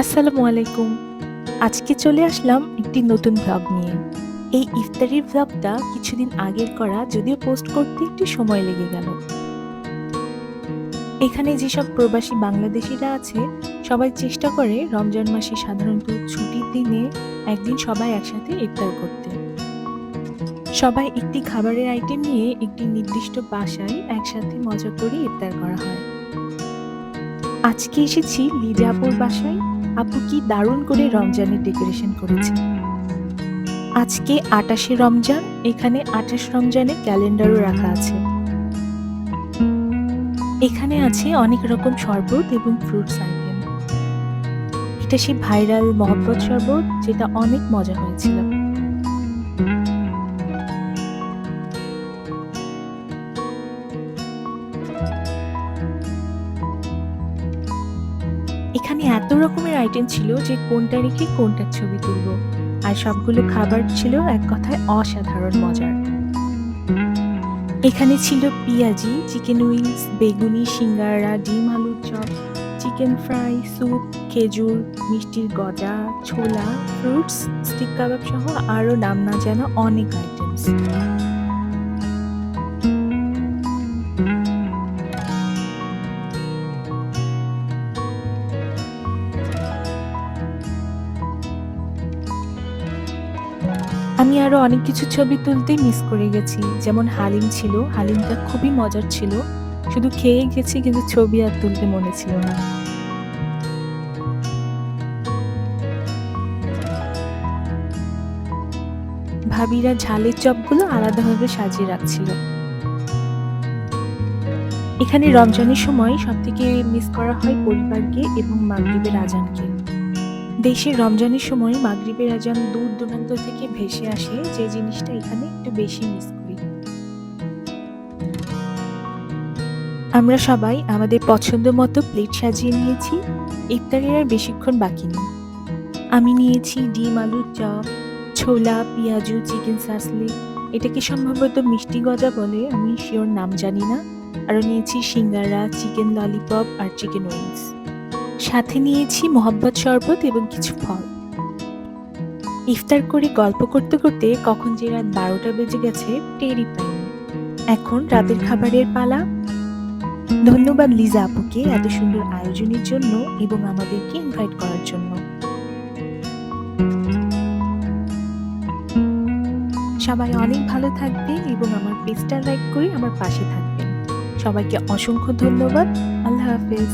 আসসালামু আলাইকুম। আজকে চলে আসলাম একটি নতুন ভ্লগ নিয়ে। এই ইফতারির ভ্লগটা কিছুদিন আগের করা, যদিও পোস্ট করতে একটু সময় লেগে গেল। এখানে যেসব প্রবাসী বাংলাদেশিরা আছে, সবাই চেষ্টা করে রমজান মাসে সাধারণত ছুটির দিনে একদিন সবাই একসাথে ইফতার করতে। সবাই একটি খাবারের আইটেম নিয়ে একটি নির্দিষ্ট বাসায় একসাথে মজা করে ইফতার করা হয়। আজকে এসেছি লিজা আপুর বাসায়। আপু কি দারুণ করে রমজানের ডেকোরেশন করেছে। আজকে ২৮শে রমজান, এখানে ২৮ রমজানের ক্যালেন্ডারও রাখা আছে। এখানে আছে অনেক রকম শরবত এবং ফ্রুটস আইটেম। এটা সেই ভাইরাল মহব্বত শরবত, যেটা অনেক মজা হয়েছিল। এখানে এত রকমের আইটেম ছিল যে কোনটা রেখে কোনটার ছবি তুলব। আর সবগুলো খাবার ছিল এক কথায় অসাধারণ মজার। এখানে ছিল পিঁয়াজি, চিকেন উইংস, বেগুনি, সিঙ্গারা, ডিম আলুর চপ, চিকেন ফ্রাই, স্যুপ, খেজুর, মিষ্টির গজা, ছোলা, ফ্রুটস, স্টিক কাবাব সহ আরও নাম না জানা অনেক আইটেমস। আমি আরো অনেক কিছু ছবি তুলতে মিস করে গেছি। যেমন হালিম ছিল, হালিমটা খুবই মজার ছিল। শুধু খেয়ে গেছি কিন্তু ছবি আর তুলতে মনে ছিল না। ভাবিরা ঝালের চপগুলো আলাদাভাবে সাজিয়ে রাখছিল। এখানে রমজানের সময় সবথেকে মিস করা হয় পরিবারকে এবং মাগরিবের আজানকে। দেশে রমজানের সময় মাগরিবের আজান দূর দূরান্ত থেকে ভেসে আসে, যে জিনিসটা এখানে একটু বেশি মিস করি। আমরা সবাই আমাদের পছন্দ মতো প্লেট সাজিয়ে নিয়েছি। ইফতারের আর বেশিক্ষণ বাকি নেই। আমি নিয়েছি ডিম আলুর চপ, ছোলা, পেঁয়াজু, চিকেন সাসলি, এটাকে সম্ভবত মিষ্টি গজা বলে, আমি শিওর নাম জানি না। আরও নিয়েছি সিঙ্গারা, চিকেন ললিপপ আর চিকেন উইংস। সাথে নিয়েছি মোহাব্বত শরবত এবং কিছু ফল। ইফতার করে গল্প করতে করতে কখন যে রাত ১২টা বেজে গেছে টেরই পাইনি। এখন রাতের খাবারের পালা। ধন্যবাদ লিজা আপুকে এত সুন্দর আয়োজনের জন্য এবং আমাদেরকে ইনভাইট করার জন্য। সবাই অনেক ভালো থাকবেন এবং আমার পেজটা লাইক করে আমার পাশে থাকবেন। সবাইকে অসংখ্য ধন্যবাদ। আল্লাহ হাফেজ।